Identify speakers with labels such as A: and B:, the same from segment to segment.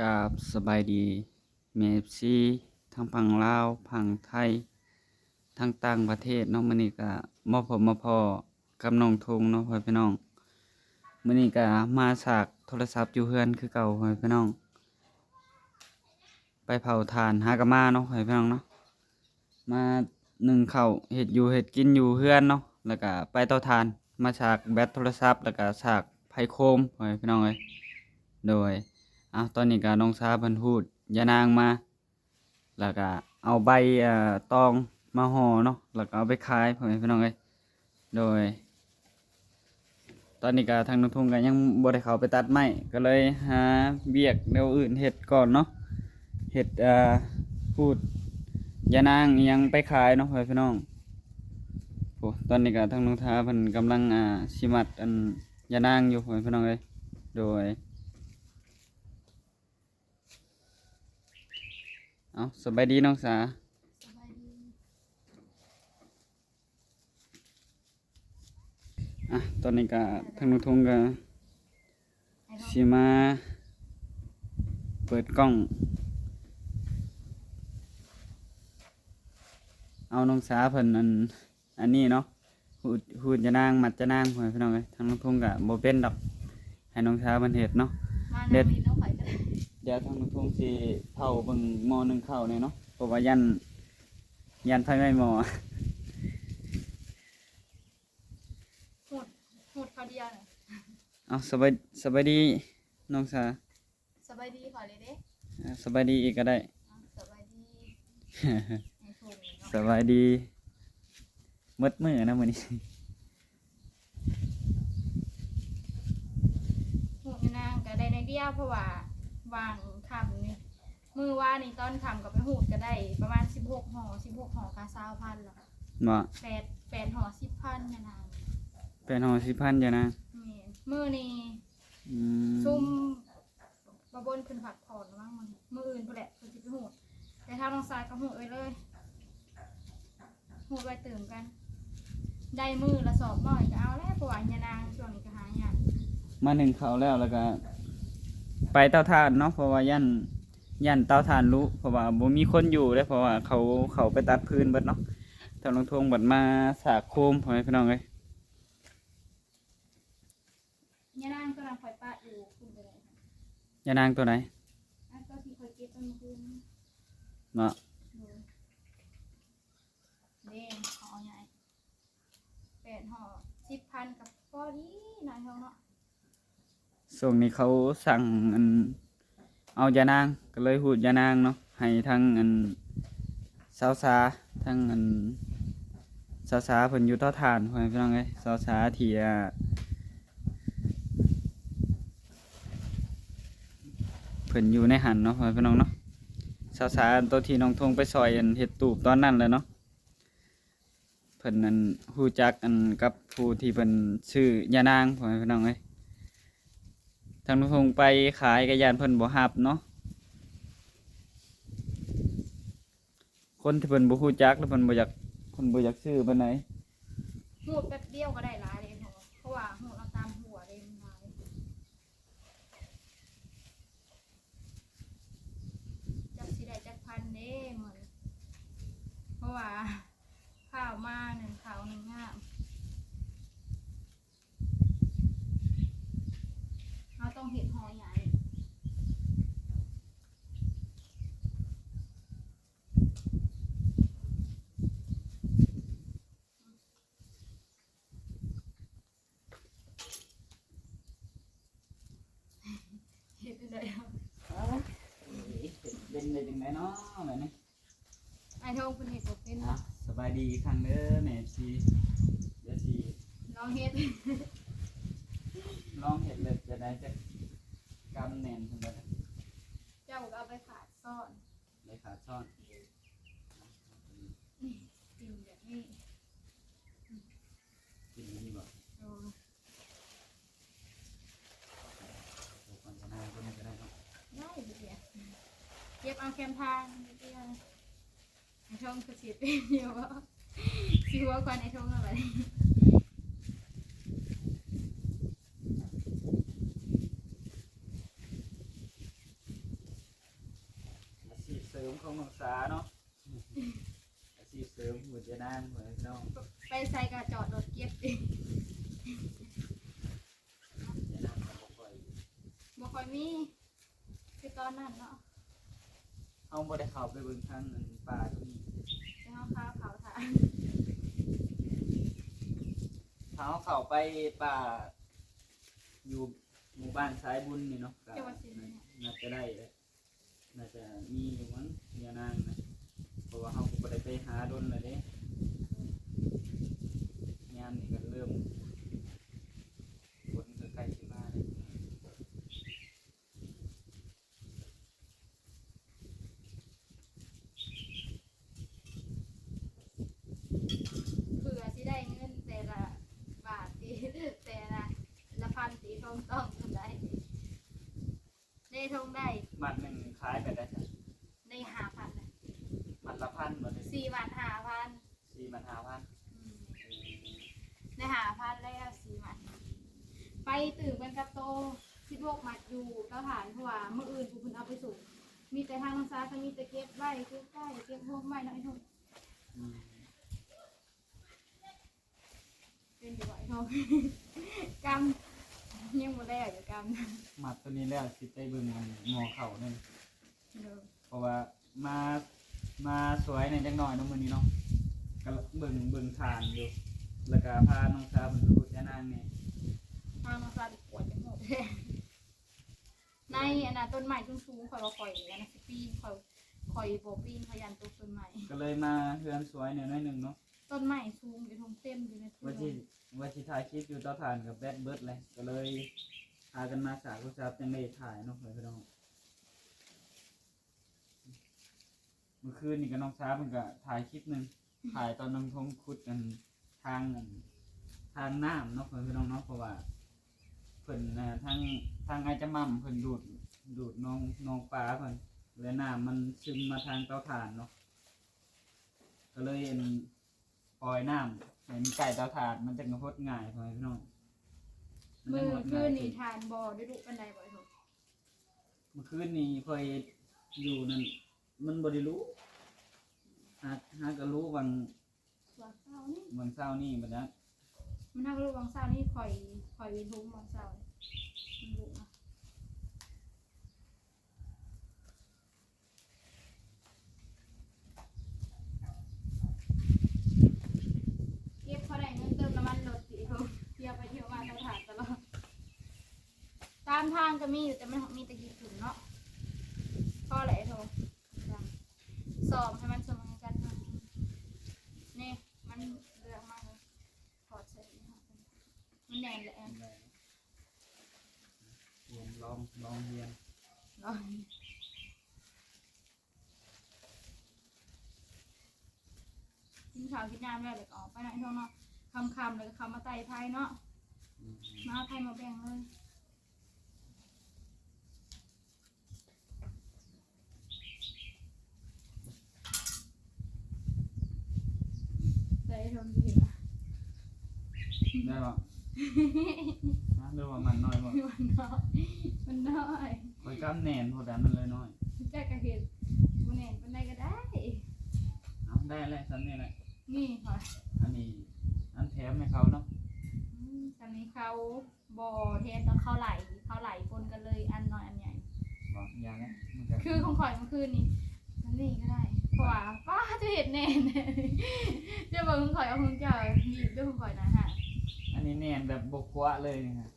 A: กับสบายดีเมฟซีทั้งฝั่งลาวฝั่งไทยทั้งต่างประเทศเนาะมื้อนี้ก็มาพบมาพ้อกับน้องทงเนาะพ่อพี่น้องมื้อนี้ก็มาฉากโทรศัพท์อยู่เฮือนคือเก่าพ่อพี่น้องไปเผาถ่านหากะมาเนาะพ่อพี่น้องเนาะมานึ่งข้าวเฮ็ดอยู่เฮ็ดกินอยู่เฮือนเนาะแล้วก็ไปเตาถ่านมาฉากแบตโทรศัพท์แล้วก็ฉากไผโคมพ่อพี่น้องเอ้ยโดยตอนนี้ก็น้องชาเพิ่นพูดยานางมาแล้วก็เอาใบตองมาห่อเนาะแล้วก็เอาไปขายพ่อแม่พี่น้องเอ้ยโดยตอนนี้ก็ทางน้องทุ่งก็ยังบ่ได้เข้าไปตัดไม้ก็เลยหาเวียกแนวอื่นเฮ็ดก่อนเนาะเฮ็ดพูดยานางอิหยังไปขายเนาะพ่อแม่พี่น้องโอ้ตอนนี้ก็ทางน้องทาเพิ่นกำลังสิมัดยานางอยู่พ่อแม่พี่น้องเอ้ยโดยสบายดีน้องสา
B: สบายดี
A: ตอนนี้ก็ทางนุทงก็สิมาเปิดกล้องเอาน้องสาเพิ่นอันนี้เนาะหูดจะนางมัดจะนางพ่อพี่น้องเอ้ยทางนุทงก็บ่เป็นดอกให้น้องสาเพิ่นเฮ็ดเนาะ
B: เด็ดน้องไผ่ก็ได้
A: เดี๋ยวทางนุทงสิเผาเบิ่งหม้อนึงข้าวเนี่ยเนาะเพราะว่ายันไฟไหม้หม้อ
B: หูดเขาเดียวน่ะ
A: สบายดีน้องสา
B: สบายดีขอเลยเด้
A: สบายดีอีกก็ได้
B: สบายดีให้ถูก
A: สบายดีมืดมือนะมื้อนี้
B: หูดนางก็ได้ในเดียวเพราะว่าวางคำนี่มือว่านี่ตอนคำกับไปหูดก็ได้ประมาณ16ห่อกา20,000แล้ว
A: บ่
B: 8ห่อ10,000เนี่ยนาง
A: เป็นห่อ10,000จ้ะนะ
B: นี่มือนี่
A: อืม
B: ซุ่มบะบนเพิ่นผักผ่อนว่างมืออื่นพุ่นแหละเพิ่นสิไปหูดแต่ถ้าน้องสายก็หูดไว้เลยหูดไว้เติมกันได้มือละสอบหน่อยก็เอาแล้วเพราะว่าญานางช่วงนี้ก็หายาก
A: มาหนึ่งเขาแล้วก็ไปเตาถ่านเนาะเพราะว่ายันเตาถ่านรู้เพราะว่าบ่มีคนอยู่เด้เพราะว่าเขาไปตัดพื้นเบิดเนาะทางลงทงบัดมาสากโคมพ่อแม่พี่น้องเอ้ย
B: ญานางก็นางคอยปะอยู่คุณไปเลยค่ะ
A: ยานางตัวไหน
B: ก็ที่คอยเก็บต้นคืน
A: เนาะ
B: เด้ห่อใหญ่8ห่อ10,000กับพอดีนายเฮาเนาะ
A: ช่วงนี้เขาสั่งเอายานางก็เลยหูดยานางเนาะให้ทั้งสาวสาทั้งสาวสาเพิ่นอยู่เตาถ่านพ่อแม่พี่น้องเอ้ยสาวสาที่เพิ่นอยู่ในหันเนาะพ่อแม่พี่น้องเนาะสาวสาตัวที่น้องทงไปซอยเฮ็ดตูบตอนนั้นแหละเนาะเพิ่นฮู้จักกับผู้ที่เพิ่นชื่อยานางพ่อแม่พี่น้องเอ้ยทางน้องทงไปขายก็ย่านเพิ่นบ่รับเนาะคนที่เพิ่นบ่ฮู้จักแล้วเพิ่นบ่อยากซื้อปานใด
B: หูดแป๊บเดียวก็ได้หลายเลยเนาะเพราะว่าหูดเอาตามหัวเลยมันหลายจักสิได้จักพันเด้เหมือนเพราะว่าข้าวมาข้าว1งามเราต้องเห็ดห่อใหญ่เห็ดเลย
A: เป็นได้จังไดเนาะแบบนี้
B: ไอ้ทงเป็นเห็ดบกเป็นเนาะ
A: สบายดีอีกครั้งเด้อแม่สิเดี๋ยวสิ
B: ลองเห็ด
A: ลองเฮ็ดเลยจะได้จักกำแน่นเพิ่นบ่
B: เจ้าก็เอาไปขาดซ่อน
A: ได้ขาดซ่อน
B: กินแบบนี้
A: กินนี่บ่
B: โอ้
A: ก่อนจะนั่งก็ได้เนาะ
B: ได้เดี๋ยวเก็บเอาแคมทางเดียวไอ้ทงคือสิเดียวว่าสิหัวควันไอ้ทงอะไร ใส่ก็จอดรถเก็บดิบ่ค่อยมีคือตอนนั้นเนาะ
A: เอาบ่ได้เข้าไปเบิ่งทางอันป่าตรงนี้
B: ไปเฮาข้าวเขาถ่าย
A: ถ้าเอาเข้าไปป่าอยู่หมู่บ้านสายบุญนี่เนาะก็
B: เจ้าว่าสิเนี่ย
A: น่าจะได้เลยน่าจะมีอยู่มั้งเมียนางนะเพราะว่าเฮาก็บ่ได้ไปหาดนเลยเด้งานนี่ก็เริ่มฝนก็ใกล้สิมาแล้ว
B: เผื่อสิได้เงินแต่ละบาทสิแต่ละพันสิต้องทำได้ได้ทงได้
A: มัดหนึงขายไปได้จ้ะ
B: ได้5,000น่ะ
A: มัดละพันบ่ได้
B: 4 บาท5,000
A: 4มัน5,000
B: ได้5,000แล้ว4 บาทไปตื่นกันกับโต16 มัดอยู่เต้าฐานเพราะว่ามื้ออื่นผู้เพิ่นเอาไปส่งมีแต่ทางน้องซาก็มีแต่เก็บไว้เก็บใกล้เก็บโฮมไว้เนาะไอ้ทง
A: อืม
B: เป็นอยู่ไอ้ทง กำยังบ่ได้อยู่กำ
A: มัดตัวนี้แล้วสิไปเบิ่งมันงอเข่านั่น
B: เด้อ
A: เพราะว่ามาสวยในจังหน่อยเนาะมื้อนี้เนาะก็เบิ่งทานอยู่แล้วก็พาน้องสาวเพิ่นไปพูดยานางนี่
B: ทางน้องซาดิปวดจังหมดในอันน่ะต้นไม้สูงๆข่อยบ่ข่อยอันน่ะสิปีนข่อยบ่ปีนขยันตกต้นไม้
A: ก็เลยมาเฮือนสวยเนี่ยหน่อยหนึงเนาะ
B: ต้นไม้สูงอยู่ทงเต็มอยู่ในทุ่
A: ว่าสิถ่ายคลิปอยู่เตาถ่านกับแบดเบิดเลยก็เลยพากันมาสากโทรศัพท์จังได้ถ่ายเนาะพี่น้องเมื่อคืนนี่ก็น้องช้ามันก็ถ่ายคลิปหนึงถ่ายตอนน้องทงขุดกันทางน้ำเนาะพี่น้องเนาะเพราะว่าเพิ่นทางไอจะมั่มเพิ่นดูดน้องปลาเพิ่นแล้วน้ำมันซึมมาทางเตาถ่านเนาะก็เลยปล่อยน้ำให้มันใกล้เตาถ่านมันจะกระพดง่ายพี่น้อง
B: มือคืนนี่ทานบ่ได้ดุปานใดบ่ไอ้ทง
A: เมื่อคืนนี้เคยอยู่นั่นมันบ่ได้รู้หาก็รู้
B: วางเช้านี่
A: วันเช้านี่บัดนั้น
B: มันทางลูกวางเช้านี่ข่อยวินทุ่มวางเช้ามันลูกนะเก็บเท่าไหร่เงินเติมน้ำมันรถสิทงเที่ยวไปเที่ยวมาเตาถ่านตลอดตามทางก็มีอยู่แต่มันมีแต่กี่ถุงเนาะพอแหละไอ้โทสอบให้มันเสมอกันเนาะนี่มันเลือกมากเลยถอดเสร็จมันแน่นแหละ
A: เรียนลองเรียน
B: ร้อนกินข้าวกินน้ำแล้วเดี๋ยวก็ออกไปหน่อยเท่าเนาะคำเลยก็คำมาไต่ไทยเนาะมาเอาไทยมาแบ่งเลยได้ทนดีนะ
A: ได้บ่เรื่องว่ามันน้อยบ่
B: มันน้อย
A: คอยกำแหน่นพอดันมันเลยน้อย
B: แจ๊กกระเห็นมันแหน่นเป็นไรก็ได้
A: เอาได้แล้วซ้ำนี่แหละ
B: นี่ค่ะ
A: อันนี้อันแถมให้เขาเนาะ
B: ตอนนี้เขาบ่เทสต้องเข้าไหลปนกันเลยอันน้อยอันใหญ่
A: บอกอย่างนี้มันก็
B: คือของข่อยเมื่อคืนนี่มันนี่ก็ได้เพราะว่าป้าจะเห็นแน่นจะบอกของข่อยเอาของเจ้าหยิบด้วยของข่อยนะฮะ
A: อันนี้แน่นแบบบกวะเลยนี่ฮะ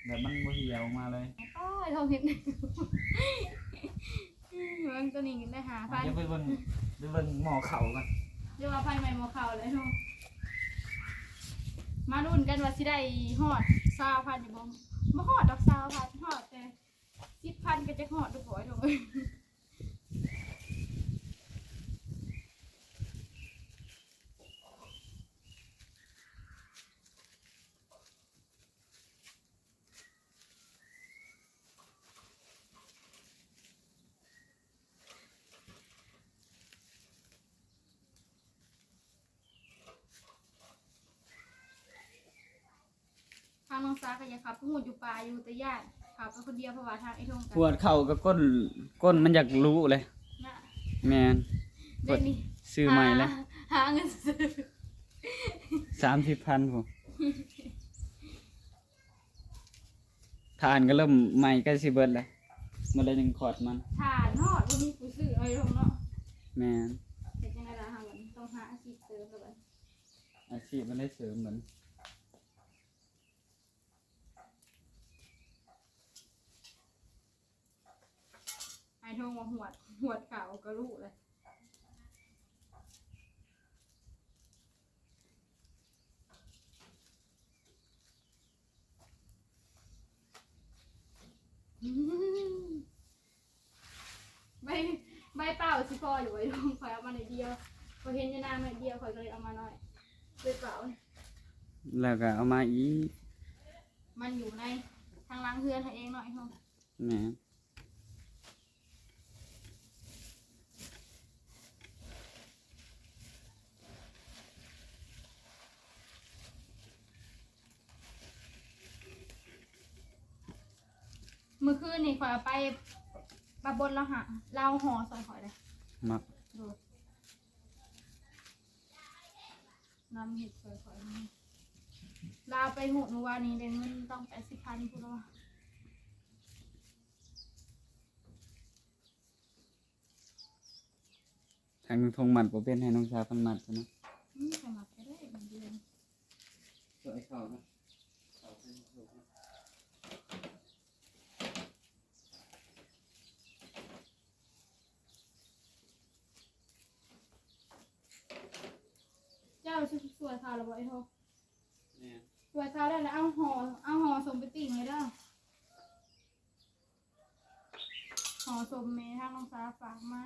A: แบบมันบ่เหี่ยวออกมาเลย
B: ป้าทองเห็นมันตัวนี้กินได้5,000
A: เดี๋ยวไปเบิ่งหม้อเข่ากัน
B: เดี๋ยวว่าไฟใหม่หมอเข่าเลยเนาะมาลุ้นกันว่าสิได้ฮอด20,000อยู่บ่ฮอดดอก20,000ฮอดแต่10,000ก็จะฮอดทุกบ่อยเด้อ ทางน้องซาก็ยังขับพูดอยู่ป่าอยู่แต่ย่านขับไปคนเดียวเพราะว่าทางไอ้ทงกั
A: ปวดเข่ากับก้นมันอยากรู้เลย
B: น่ะ
A: แมน
B: เดี๋ยวนี้
A: ซื้อใหม่แล้ว
B: หาเงินซื้อ
A: 30,000 ผมทานก็เริ่มใหม่ใกล้สิเบิดแล้วมาได้1ขวดมัน
B: ถ่านเนาะบ่มีผู้ซื้อเอาลงเนาะ
A: แม่น
B: เฮ็ดจังได๋ล่ะหาวันต้องหาอาชีพเสริมแล้วบัด
A: อาชีพมันได้เสริมเหมือน
B: ไอ้โทงว่าหวดขาวก็รู้เลยใบใบเปล่าสิพออยู่ไว้ลงคอยเอามาหน่อยเดียวพอเห็นยานางหน่อยเดียวคอยก็เลยเอามาหน่อยใบเปล่า
A: แล้วก็เอามาอีก
B: มันอยู่ในทางล้างเฮือนให้เองหน่อยเท่า
A: แม่น
B: เมื่อคืนนี่คอยเอาไปปลาบนแล้วหะเราห่อซอยคอยเลย
A: มัก
B: ดูน้ำเห็ดซอยคอยนี่ลาวไปหมดเมื่อวานนี้ได้เงินต้อง80,000พูดว่า
A: ทางทงหมัดบ่เป็นให้น้องชาเพิ่นหมัดซะเนาะ
B: สมัครก็ได้เหมือนเดิม
A: ช่วยเขานะ
B: เจ้าชุดสวยขาวหรือเปล่าไอ้โท
A: แม่น
B: สวยขาวได้แล้วเอาห่อส่งไปติ่งเลยเด้อห่อส่งเมย์ทางน้องสาฝากมา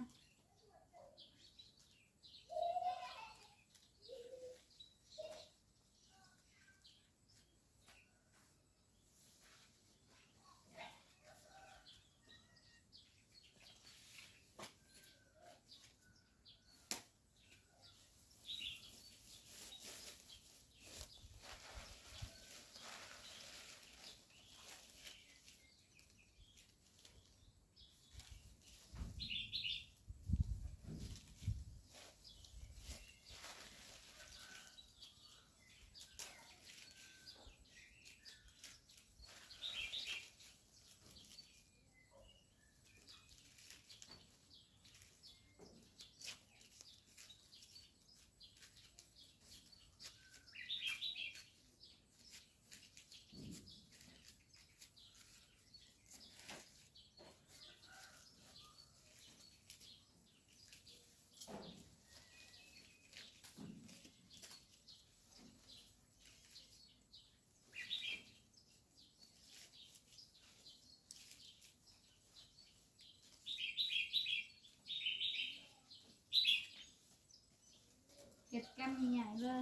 B: เก็บแก้มใหญ่ๆเลย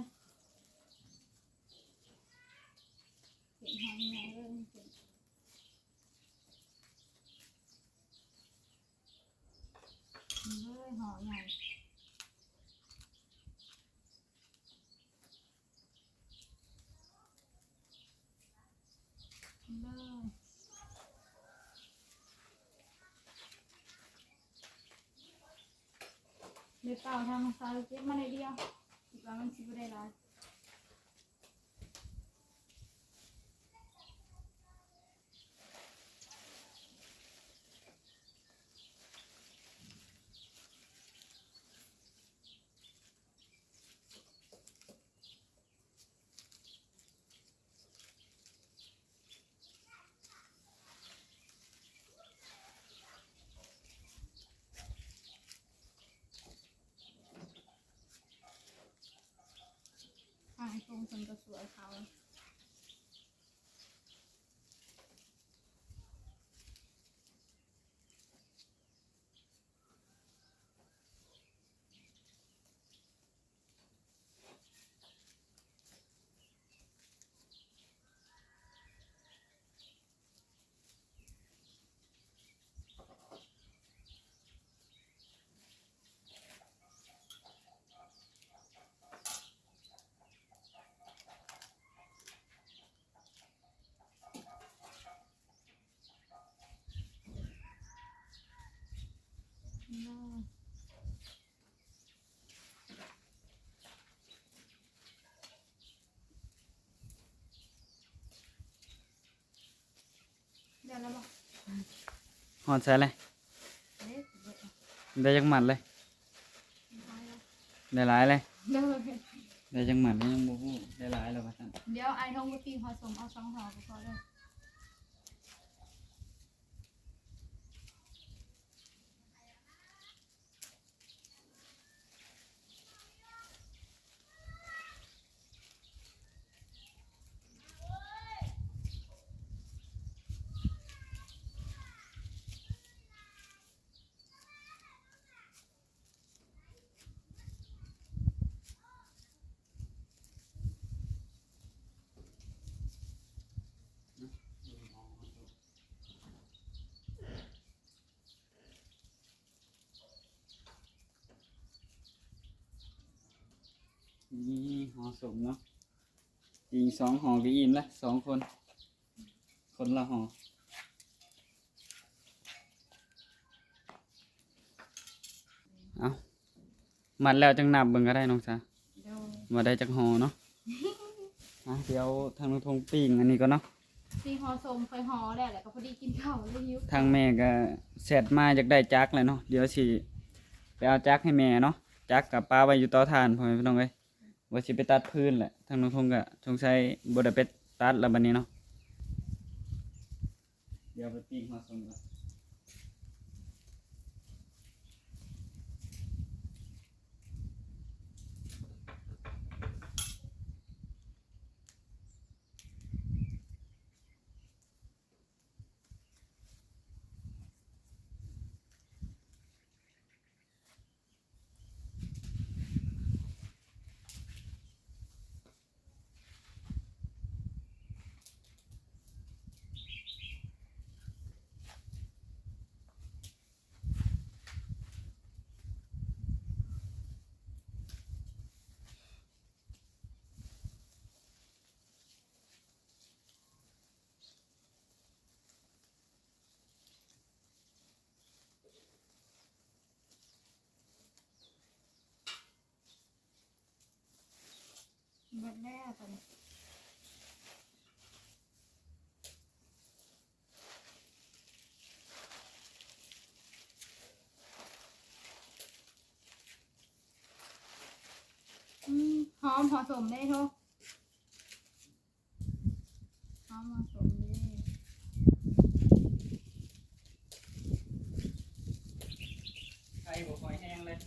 B: เก็บหอยใหญ่เลยเก็บเลยห่อใหญ่เลยเดี๋ยวเป่าทางซ้ายเก็บมาเลยเดียวอีกแล้วมันสิบได้ร้ายทางตรงคนก็สวยเขา
A: อดใส่เลย
B: เด็ก
A: ได้จังหมัดเลยได้หลายเลย
B: เด้อ
A: ได้จังหมัดได้ยังบ่ฮู้ได้หลายแล้วว่าซั่น
B: เดี๋ยวไอ้ทงไปปิ้งผสมเอา2ห่อก็พอเด้อ
A: นี่ห่อสมเนาะอีก2ห่อก็อิ่มละ2คนคนละห่อเอามัดแล้วจังนับเบิ่งก็ได้น้องจ้า
B: เดี๋ยว
A: มาได้จักห่อเนาะ เดี๋ยวทางลุงทงปิ้งอันนี้ก็เนาะ
B: ปิ้งห่อสมค่อยห่อแล้วแหละก็พอดีกินข้าวเลยหิว
A: ทางแม่ก็เสร็จมาจากได้จักเลยเนาะเดี๋ยวสิไปเอาจักให้แม่เนาะจักกับป้าไว้อยู่เตาถ่านพ่อแม่พี่น้องเอ้ยว่าสิไปตัดพื้นแหละทางลุงทงก็สงสัยบ่ได้ไปตัดแล้วบัดนี้เนาะเดี๋ยวไปปิ้งห่อสมก่อน
B: หมดแล้วตอนนี้หอมผสมได้ทุกหอมผสมได้
A: ไข่บ่ค่อยแห้งเลย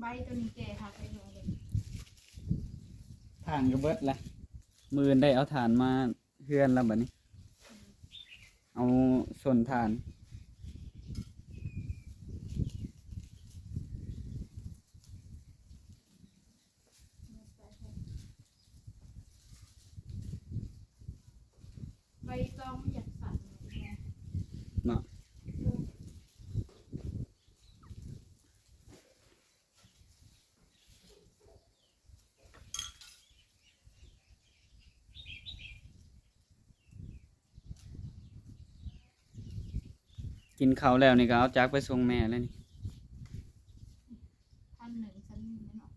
B: ใบตัวนี้แก่ค่ะไปหน่อยเลย
A: ถ่านก็เบิดละมื้ออนได้เอาถ่านมาเฮือนแล้วบัดนี้ เอาส่วนถ่าน
B: ใบตองไม่อยากสั่นเลยนะ
A: เนาะกินข้าวแล้วนี่ก็เอาจักไปส่งแม่แล้วนี่
B: 1,100เนาะ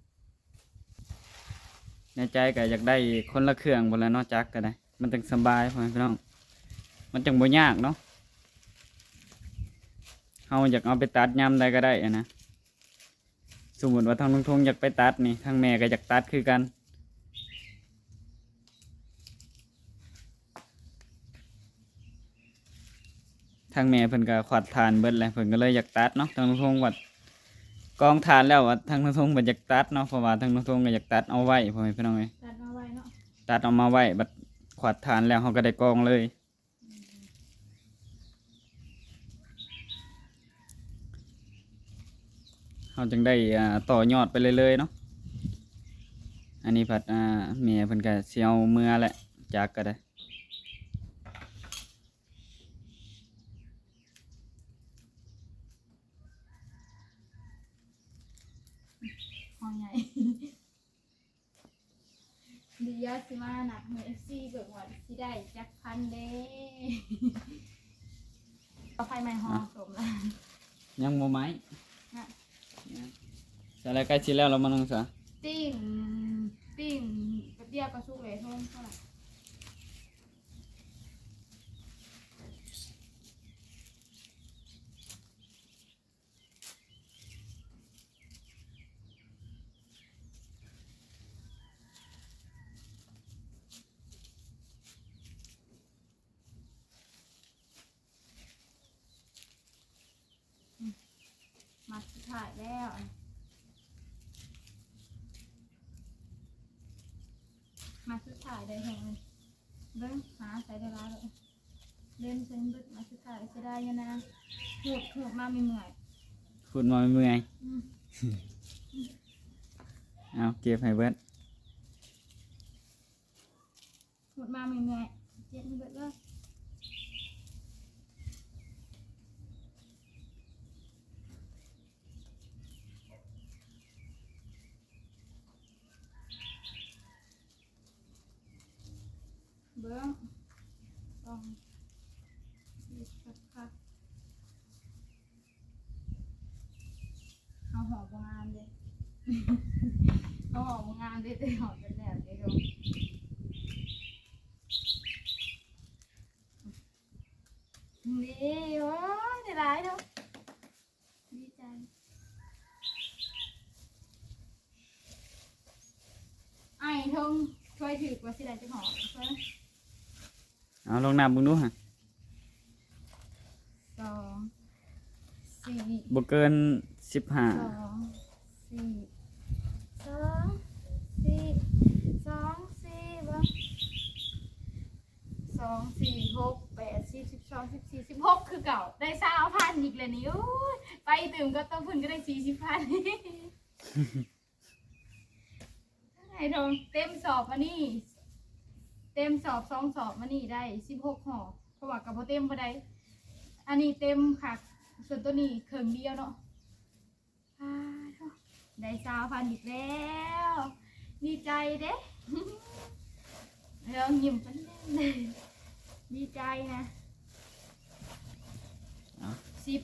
A: ในใจก็อยากได้คนละเครื่องบ่แล้วเนาะจักก็ได้ มันจังสบายพ่อแม่พี่น้องมันจังบ่ยากเนาะเฮาอยากเอาไปตัดยามใดก็ได้อะนะสมมุติว่าทางลุงทงอยากไปตัดนี่ทางแม่ก็อยากตัดคือกันทางแม่เพิ่นก็ขวัดทานเบิดแล้วเพิ่นก็เลยอยากตัดเนาะทางลุงทงวัดกองทานแล้วว่าทางลุงทงเพิ่นอยากตัดเนาะเพราะว่าทางลุงทงก็อยากตัดเอาไว้พ่อแม่พี่น้องเอ้ย
B: ตัดเอาไว้เนาะ
A: ตัดออกมาไว้บัดขวัดทานแล้วเขาก็ได้กองเลยเขาจึงได้ต่อยอดไปเลยๆเนาะอันนี้ผัดเมียเพิ่นก็เสียวเมื่อแหละจากก็ได้
B: หอใหญ่ ดียาสิมาหนักเหมือน FC เบิกว่าสิได้จักพันเด้ เอาไฟใหม่หอสมแล้ว
A: ยังโมไม้
B: ฮะ
A: ใส่อะไรใกล้ชิดแล้วเรามาลงซะ
B: จ ปิ้งแป๊บเดียวก็สุกเลยทงเท่าไหร่มาสุดท้ายแล้วมาสุดท้ายได้แหงเลยเบิ้งหาใส่ได้ร้ายเลยเล่นเส้นเบิ้งมาสุดท้ายจะได้ยังนะหูดมาไม่เหนื่อย
A: พูดมาเมื่อย
B: อืม
A: เอาเก็บให้เบิด
B: หูดมาไม่เหนื่อยเจ็บไม่เบิดเลยเบิ้งต้องดีค่ะเอาหอมงามเลย เอาหอมงามเลยแต่หอมเป็นแบบเดียวดีโอ้ยได้หลายเนาะดีใจไอ้ทงช่วยถือกว่าสิได้จะหอมช่วย
A: เอาลองนับมึงดูฮะ
B: สองสี่
A: บ่เกิน15
B: สองสี่สองสี่สองสี่บ้างสองสี่หกแปด12 14 16คือเก่าได้20,000อีกเลยนี่โอ้ยไปตื่มก็ต้องพึ่งก็ได้40,000 ไอ้ทองเต็มสอบมานี่เต็มสอบ2 สอบมานี่ได้16 ห่อเพราะว่ากับพอเต็มบ่ได้อันนี้เต็มค่ะส่วนตัวนี้ครึ่งเดียวเนาะได้20,000อีกแล้วดีใจเด้ เรื่องยิ้มเป็นเล่นดีใจนะ 10,000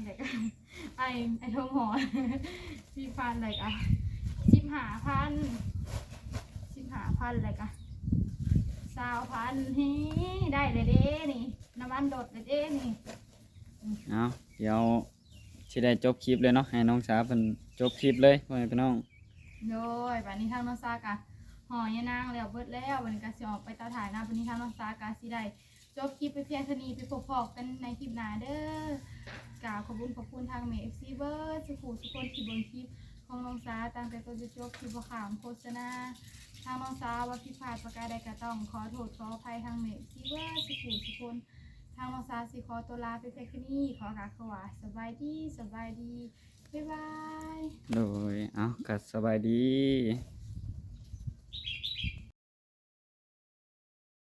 B: เลยกันไอ้ทองหอ 10,000เลยกัน15,000เลยกัน20,000ฮีได้เลยเด้นี่น้ำมันโดดเลยเด้นี่
A: เอาเดี๋ยวสิได้จบคลิปเลยเนาะให้น้องสาวเพิ่นจบคลิปเลยพ่อแม่พี่น้อง
B: โดยวันนี้ทางน้องซากะห่อยานางแล้วเบิดแล้ววันนี้ก็สิออกไปเตาถ่ายนะวันนี้ทางน้องซากะสิได้จบคลิปไปเพียงเท่านี้ไปพบกันในคลิปหน้าเด้อกราบขอบคุณทางเมย์ FC เบิร์ดสุขุทุกคนที่เบิ่งคลิปของน้องซาตั้งแต่ต้นจนจบคลิปบ่ขามโฆษณาทางน้องซาว่าผิดพลาดประการใดก็ต้องขอโทษขออภัยทางเมย์ FC เบิร์ดสุขุทุกคนทางน้องซาสิขอตัวลาไปเพียงแค่นี้ขอกราบขวาสบายดีบ๊ายบาย
A: โดยเอาก็สบายดี